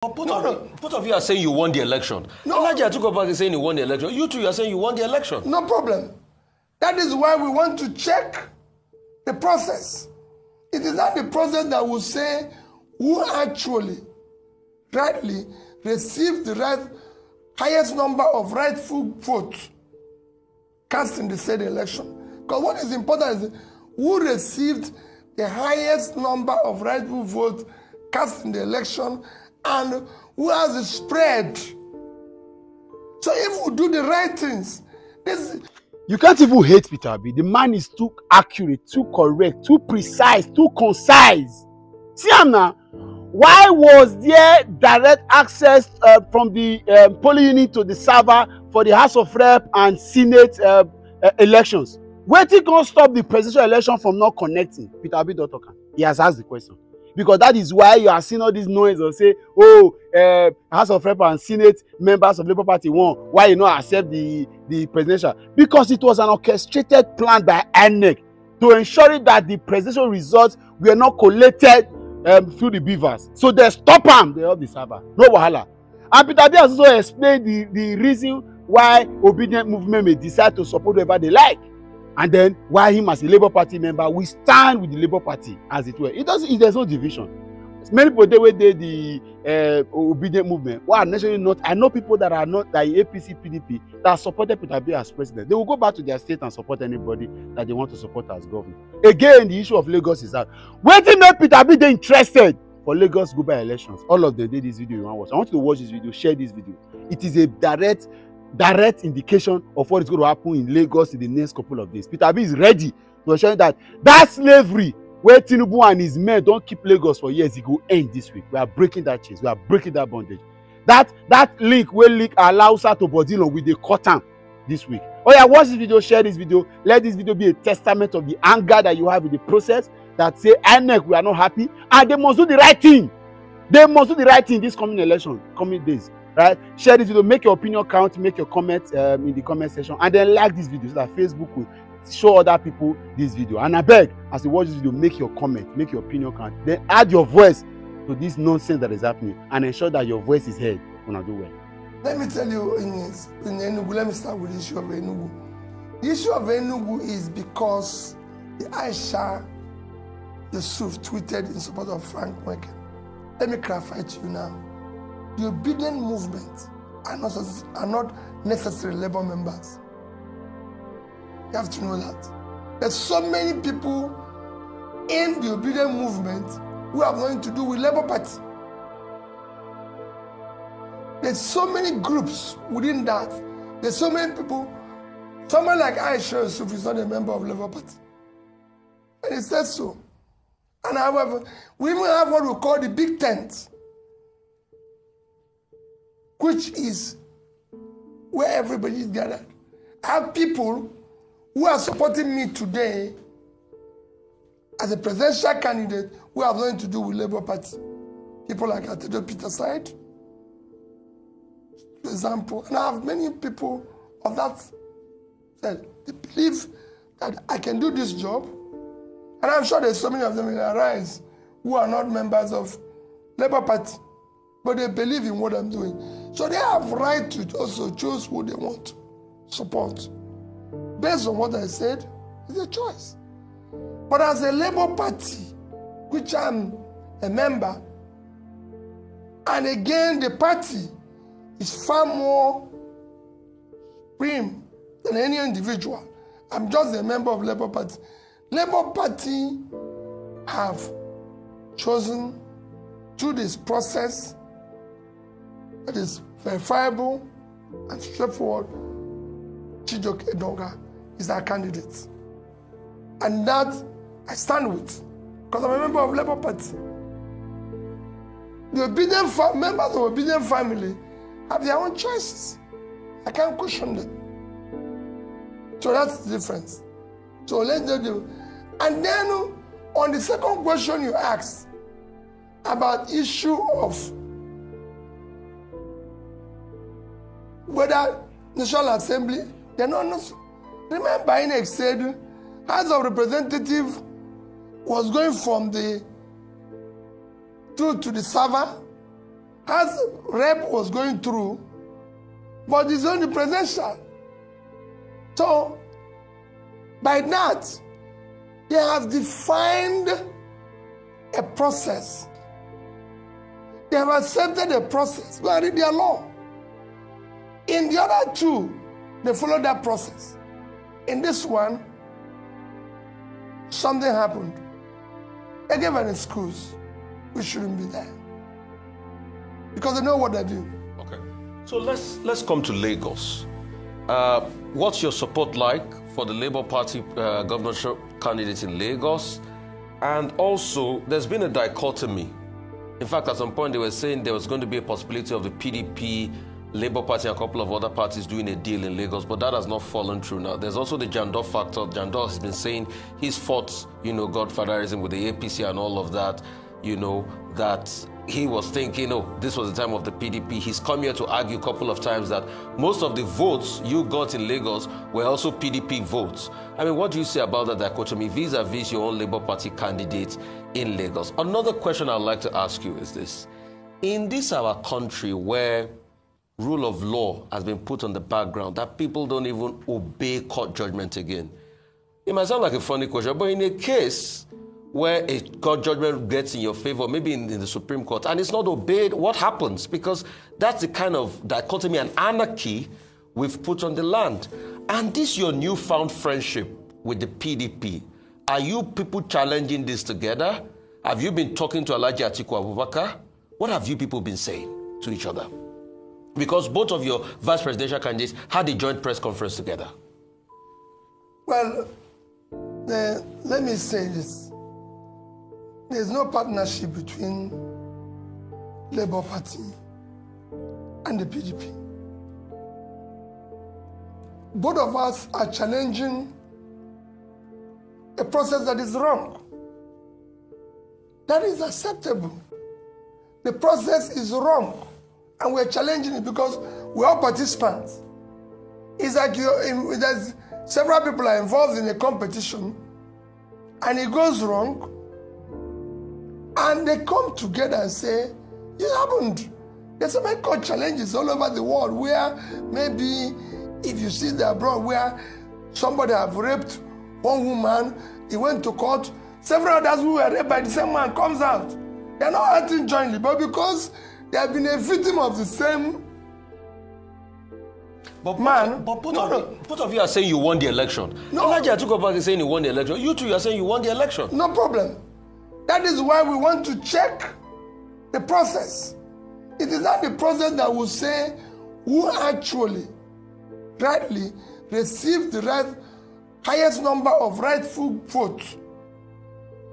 Both of you are saying you won the election. No. Elijah took up and saying you won the election. You two are saying you won the election. No problem. That is why we want to check the process. It is not the process that will say who actually, rightly, received the highest number of rightful votes cast in the said election. Because what is important is who received the highest number of rightful votes cast in the election and who has the spread. So if we do the right things, you can't even hate Peter Obi. The man is too accurate, too correct, too precise, too concise. See him now. Why was there direct access from the polling unit to the server for the House of Rep and Senate elections? Waiting can't stop the presidential election from not connecting. Peter Obi don't talk. He has asked the question. Because that is why you are seeing all this noise or say, oh, House of Rep and Senate members of Labour Party won. Why you not accept the presidential? Because it was an orchestrated plan by INEC to ensure that the presidential results were not collated through the beavers. So they stop them, they have the server. No wahala. And Peter Obi has also explained the reason why obedient movement may decide to support whoever they like. And then why him as a Labour Party member, we stand with the Labour Party, as it were. There's no division. Many people, they did the obedient movement. Well, naturally not. I know people that are not, that APC, PDP, that supported Peter Obi as president. They will go back to their state and support anybody that they want to support as governor. Again, the issue of Lagos is that when they make Peter Obi interested for Lagos go by elections, all of them did this video you want to watch. I want you to watch this video, share this video. It is a direct indication of what is going to happen in Lagos in the next couple of days. Peter Obi is ready to ensure that slavery where Tinubu and his men don't keep Lagos for years, it will end this week. We are breaking that chains. We are breaking that bondage. That link will link allows her to Bodilo with the cotton this week. Oh yeah, watch this video, share this video. Let this video be a testament of the anger that you have with the process that say INEC, we are not happy, and they must do the right thing. They must do the right thing this coming election, coming days. Right? Share this video, make your opinion count, make your comments in the comment section, and then like this video so that Facebook will show other people this video. And I beg, as you watch this video, make your comment, make your opinion count, then add your voice to this nonsense that is happening and ensure that your voice is heard when I do well. Let me tell you, in Enugu, let me start with the issue of Enugu. The issue of Enugu is because the Aisha Yusuf tweeted in support of Frank Mweke. Let me clarify to you now. The obedient movement are not necessarily Labour members. You have to know that. There's so many people in the obedient movement who have nothing to do with Labour Party. There's so many groups within that. There's so many people. Someone like Aisha Yusuf is not a member of Labour Party. And it says so. And however, we even have what we call the big tent, which is where everybody is gathered. I have people who are supporting me today as a presidential candidate who have nothing to do with Labour Party. People like Atedo Peter Side, for example. And I have many people of that said they believe that I can do this job. And I'm sure there's so many of them in their rise who are not members of Labour Party, but they believe in what I'm doing. So they have right to also choose who they want to support. Based on what I said, it's a choice. But as a Labour Party, which I'm a member, and again the party is far more supreme than any individual. I'm just a member of Labour Party. Labour Party have chosen through this process that is verifiable and straightforward, Chijioke Edonga is our candidate. And that I stand with, because I'm a member of Labour Party. The obedient members of obedient family have their own choices. I can't question them. So that's the difference. So let's do. And then on the second question you asked about issue of whether National Assembly, they're not. Remember, INEC said House of Representatives was going from the through to the server, as rep was going through, but it's only presidential. So, by that, they have defined a process. They have accepted a process. Go and read their law. In the other two, they followed that process. In this one, something happened. They gave an excuse. We shouldn't be there. Because they know what they do. Okay. So let's come to Lagos. What's your support like for the Labour Party governorship candidate in Lagos? And also, there's been a dichotomy. In fact, at some point, they were saying there was going to be a possibility of the PDP, Labour Party, and a couple of other parties doing a deal in Lagos, but that has not fallen through now. There's also the Jandor factor. Jandor has been saying he's fought, godfatherism with the APC and all of that, that he was thinking, this was the time of the PDP. He's come here to argue a couple of times that most of the votes you got in Lagos were also PDP votes. I mean, what do you say about that dichotomy vis-a-vis your own Labour Party candidate in Lagos? Another question I'd like to ask you is this. In this our country where rule of law has been put on the background, that people don't even obey court judgment again. It might sound like a funny question, but in a case where a court judgment gets in your favor, maybe in the Supreme Court, and it's not obeyed, what happens? Because that's the kind of dichotomy and anarchy we've put on the land. And this your newfound friendship with the PDP. Are you people challenging this together? Have you been talking to Alhaji Atiku Abubakar? What have you people been saying to each other? Because both of your vice presidential candidates had a joint press conference together. Well, let me say this. There's no partnership between Labour Party and the PDP. Both of us are challenging a process that is wrong. That is acceptable. The process is wrong, and we're challenging it because we're all participants. It's like there's several people are involved in a competition, and it goes wrong, and they come together and say, it happened. There's so many court challenges all over the world where maybe if you see the abroad where somebody have raped one woman, he went to court, several others who were raped by the same man comes out. They're not acting jointly, but because they have been a victim of the same man. But both of you are saying you won the election. No. Alhaji Atiku Abubakar is saying you won the election. You two are saying you won the election. No problem. That is why we want to check the process. It is not the process that will say who actually rightly received the highest number of rightful votes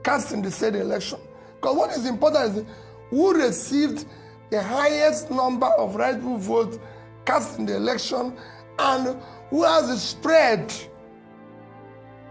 cast in the said election. Because what is important is who received the highest number of rightful votes cast in the election and who has the spread.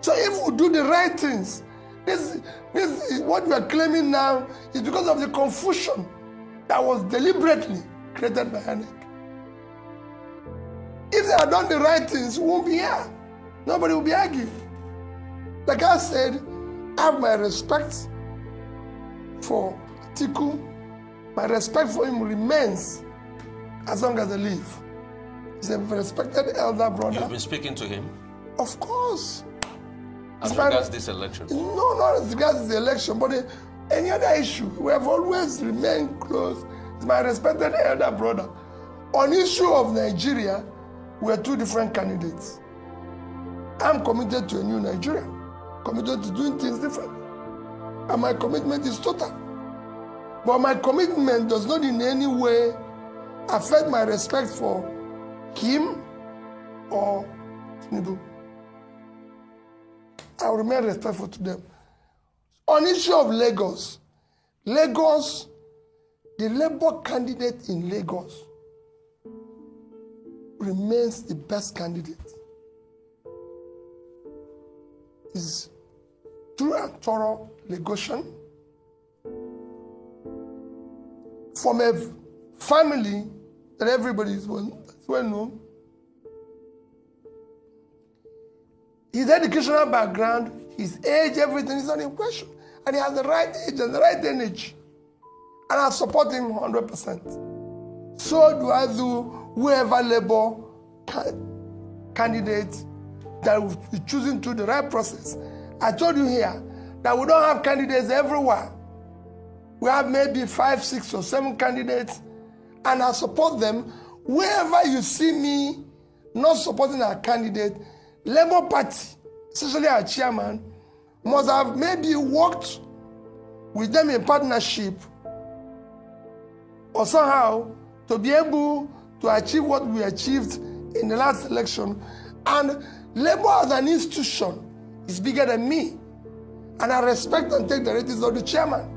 So if we do the right things, this is what we are claiming now is because of the confusion that was deliberately created by INEC. If they had done the right things, we won't be here. Nobody will be arguing. Like I said, I have my respect for Atiku. My respect for him remains as long as I live. He's a respected elder brother. You've been speaking to him? Of course. As regards this election? No, not as regards the election, but any other issue. We have always remained close. He's my respected elder brother. On issue of Nigeria, we are two different candidates. I'm committed to a new Nigeria, committed to doing things different. And my commitment is total. But my commitment does not in any way affect my respect for him or Tinubu. I will remain respectful to them. On issue of Lagos, the Labour candidate in Lagos remains the best candidate. Is true and thorough Lagosian from a family that everybody is well known. His educational background, his age, everything is not in question. And he has the right age and the right energy. And I support him 100%. So do I do whoever Labour candidate that will be choosing through the right process. I told you here that we don't have candidates everywhere. We have maybe 5, 6, or 7 candidates, and I support them. Wherever you see me not supporting our candidate, Labour Party, especially our chairman, must have maybe worked with them in partnership or somehow to be able to achieve what we achieved in the last election. And Labour as an institution is bigger than me. And I respect and take the ratings of the chairman.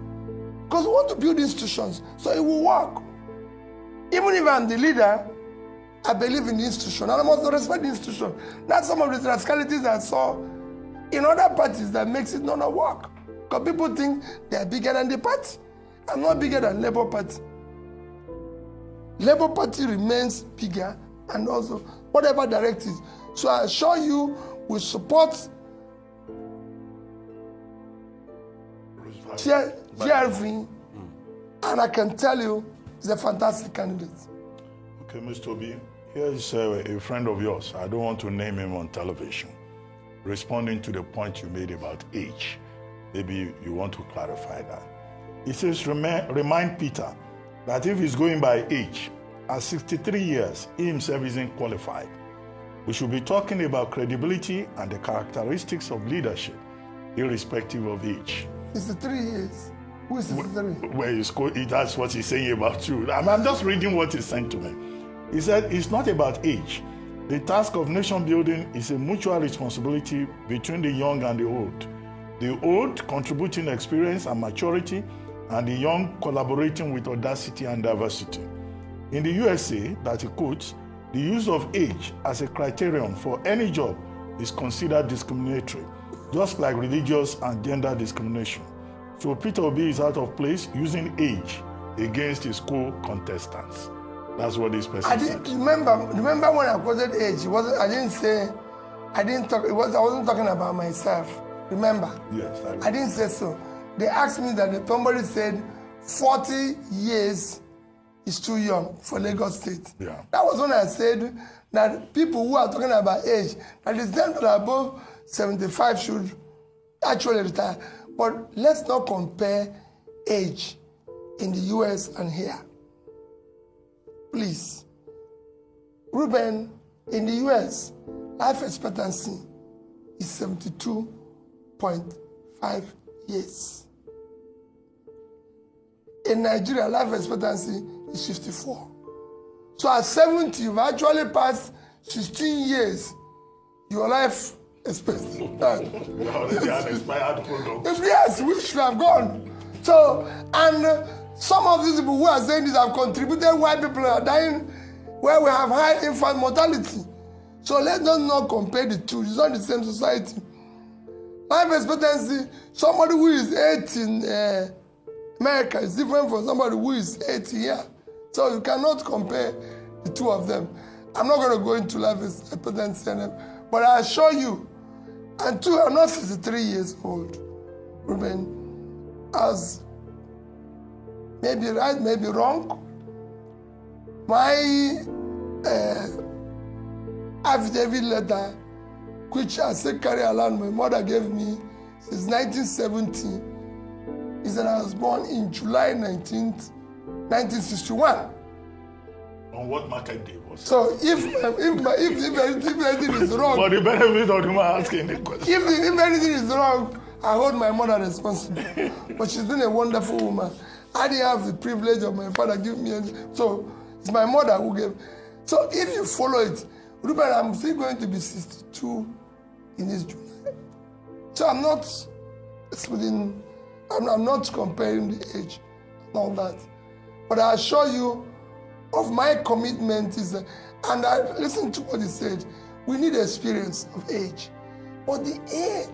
Because we want to build institutions so it will work. Even if I'm the leader, I believe in the institution. And I must respect the institution. That's some of the rascalities I saw in other parties that makes it not work. Because people think they are bigger than the party. I'm not bigger than Labour Party. Labour Party remains bigger, and also whatever directives. So I assure you, we support GRV, and I can tell you, he's a fantastic candidate. Okay, Mr. Obi, here is a friend of yours. I don't want to name him on television. Responding to the point you made about age. Maybe you want to clarify that. He says, remind Peter that if he's going by age, at 63 years, he himself isn't qualified. We should be talking about credibility and the characteristics of leadership, irrespective of age. 63 years. Who is 63? Well, that's what he's saying about you. I'm just reading what he sent to me. He said, it's not about age. The task of nation building is a mutual responsibility between the young and the old. The old contributing experience and maturity, and the young collaborating with audacity and diversity. In the USA, that he quotes, the use of age as a criterion for any job is considered discriminatory, just like religious and gender discrimination. So Peter Obi is out of place using age against his co-contestants. That's what this person said. Remember when I quoted age, I wasn't talking about myself. Remember? Yes, I didn't say so. They asked me that somebody said 40 years is too young for Lagos State. Yeah. That was when I said that people who are talking about age, that is them that are above 75 should actually retire. But let's not compare age in the US and here. Please. Ruben, in the US, life expectancy is 72.5 years. In Nigeria, life expectancy is 54. So at 70, you've actually passed 16 years. Your life expectancy. Already an expired product. Yes, we should have gone. So, and some of these people who are saying this have contributed why people are dying, where we have high infant mortality. So let's not compare the two. It's not the same society. Life expectancy, somebody who is 80 in America is different from somebody who is 80 here. So you cannot compare the two of them. I'm not going to go into life expectancy, but I assure you, and two, I'm not 63 years old, Ruben, as maybe right, maybe wrong. My affidavit letter, which I say carry along, my mother gave me since 1970, is that I was born in July 19th, 1961. On what market day was it? So if anything is wrong, for the benefit of the man asking the question. if anything is wrong, I hold my mother responsible. But she's been a wonderful woman. I didn't have the privilege of my father giving me anything. So it's my mother who gave. So if you follow it, Ruben, I'm still going to be 62 in this July. So I'm not splitting, I'm not comparing the age and all that. But I assure you of my commitment is, and I listened to what he said, we need experience of age. But the age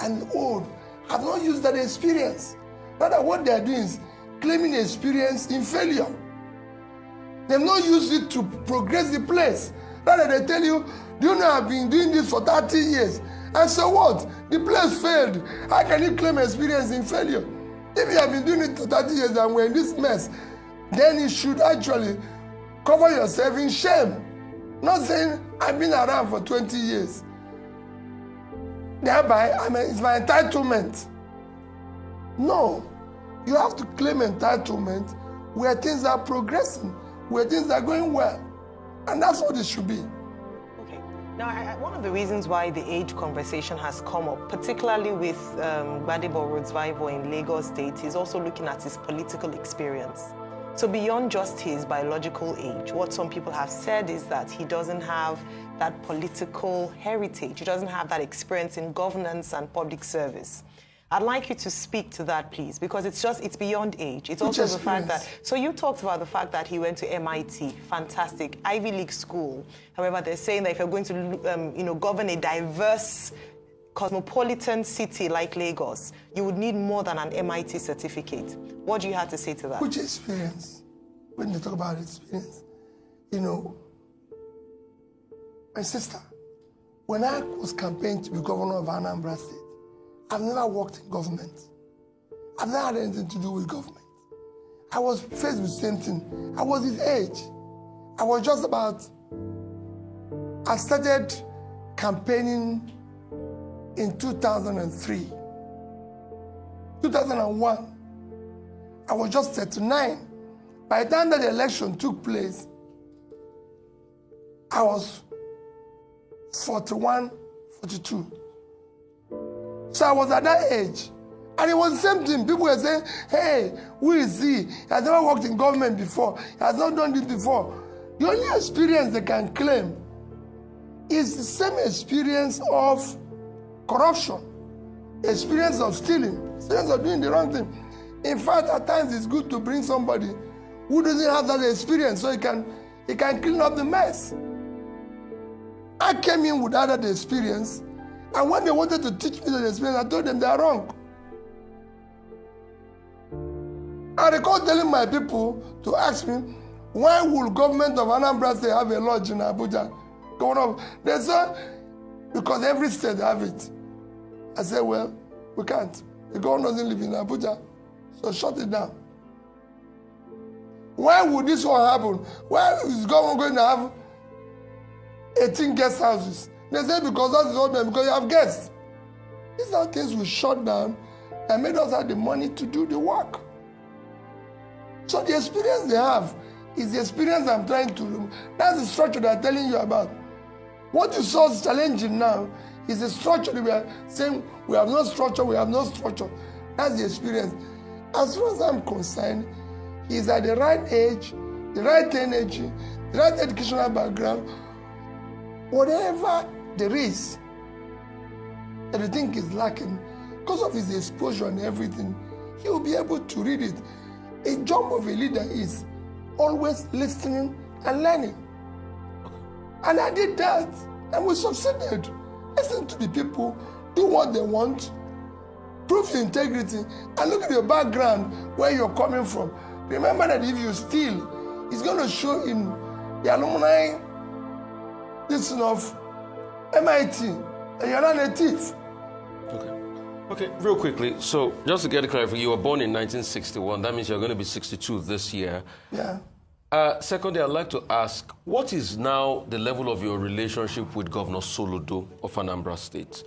and the old have not used that experience. Rather, what they are doing is claiming experience in failure. They've not used it to progress the place. Rather, they tell you, do you know I've been doing this for 30 years? And so what? The place failed. How can you claim experience in failure? If you have been doing it for 30 years and we're in this mess, then you should actually cover yourself in shame. Not saying I've been around for 20 years. Thereby, it's my entitlement. No. You have to claim entitlement where things are progressing, where things are going well. And that's what it should be. Okay. Now, one of the reasons why the age conversation has come up, particularly with Gbadebo Rodsvivo in Lagos State, is also looking at his political experience. So beyond just his biological age, what some people have said is that he doesn't have that political heritage. He doesn't have that experience in governance and public service. I'd like you to speak to that, please, because it's beyond age. It's also the fact that, so you talked about the fact that he went to MIT, fantastic, Ivy League school. However, they're saying that if you're going to, govern a diverse, cosmopolitan city like Lagos, you would need more than an MIT certificate. What do you have to say to that? Which experience? When they talk about experience, my sister, when I was campaigning to be governor of Anambra State, I've never worked in government. I've never had anything to do with government. I was faced with the same thing. I was his age. I was just about, I started campaigning in 2003. 2001, I was just 39. By the time that the election took place, I was 41, 42. So I was at that age. And it was the same thing. People were saying, hey, who is he? He has never worked in government before. He has not done this before. The only experience they can claim is the same experience of corruption, experience of stealing, experience of doing the wrong thing. In fact, at times it's good to bring somebody who doesn't have that experience so he can clean up the mess. I came in without that experience, and when they wanted to teach me that experience, I told them they are wrong. I recall telling my people to ask me, why will government of Anambra State have a lodge in Abuja? They said, because every state have it. I said, well, we can't. The governor doesn't live in Abuja, so shut it down. Why would this one happen? Why is government going to have 18 guest houses? They say because that's the problem, because you have guests. These are things we shut down and made us have the money to do the work. So the experience they have is the experience I'm trying to, that's the structure they're telling you about. What you saw is challenging now is the structure that we are saying we have no structure, we have no structure. That's the experience. As far as I'm concerned, he's at the right age, the right energy, the right educational background. Whatever there is that you think is lacking, because of his exposure and everything, he will be able to read it. A job of a leader is always listening and learning. And I did that, and we succeeded. Listen to the people, do what they want, prove your integrity, and look at your background, where you're coming from. Remember that if you steal, it's going to show in the alumni listen of MIT that you're not a thief. Okay, real quickly, so just to get it clear, you were born in 1961, that means you're going to be 62 this year. Yeah. Secondly, I'd like to ask, what is now the level of your relationship with Governor Soludo of Anambra State?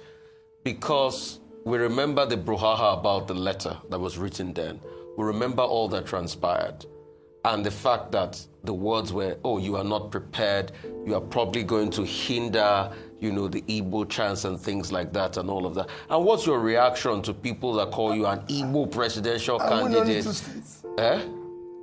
Because we remember the brouhaha about the letter that was written then. We remember all that transpired. And the fact that the words were, oh, you are not prepared, you are probably going to hinder, the Igbo chance and things like that and all of that. And what's your reaction to people that call you an Igbo presidential candidate? I win only 2 states. Eh?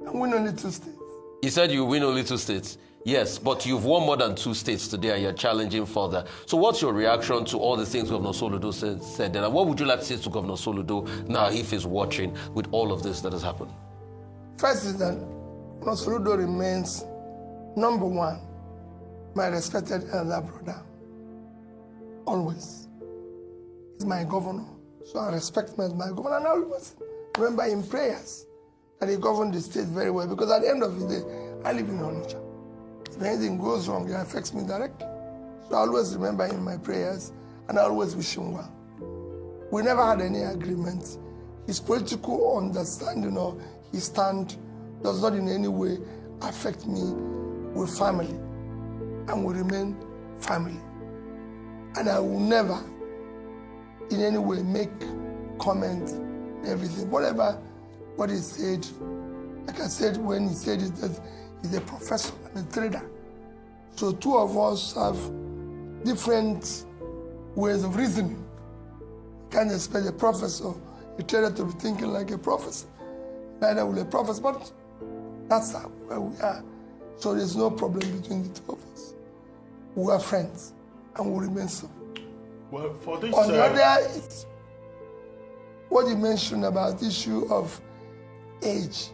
I win only 2 states. You said you win only 2 states. Yes, but you've won more than 2 states today and you're challenging further. So what's your reaction to all the things Governor Soludo said? And what would you like to say to Governor Soludo now if he's watching with all of this that has happened? First is that Governor Soludo remains, number 1, my respected elder brother. Always. He's my governor, so I respect him as my governor. And I always remember in prayers that he governed the state very well, because at the end of the day, I live in Onitsha. If anything goes wrong, it affects me directly. So I always remember him in my prayers, and I always wish him well. We never had any agreement. His political understanding or his stand does not in any way affect me we're family and we remain family. And I will never in any way make comments, everything. Whatever what he said, like I said when he said it, that he's a professor and a trader. So two of us have different ways of reasoning. You can't expect a professor, a trader to be thinking like a professor. Neither will a professor, but that's where we are. So there's no problem between the two of us. We are friends and we remain so. Well, for this, on the other, it's what you mentioned about the issue of age.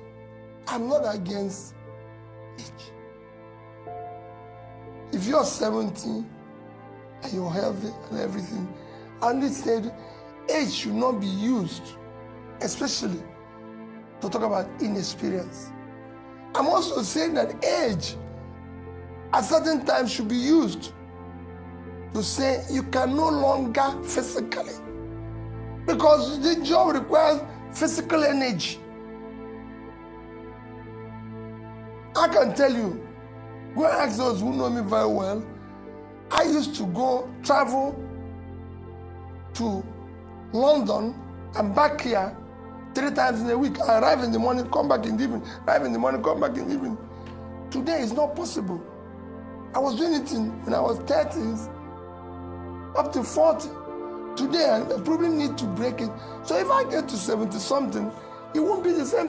I'm not against age. If you're 70 and you're healthy and everything, I only said age should not be used, especially to talk about inexperience. I'm also saying that age at certain times should be used to say you can no longer physically, because the job requires physical energy. I can tell you, go and ask those who know me very well, I used to go travel to London and back here 3 times in a week. I arrive in the morning, come back in the evening, arrive in the morning, come back in the evening. Today it's not possible. I was doing it when I was 30s, up to 40. Today I probably need to break it. So if I get to 70 something, it won't be the same.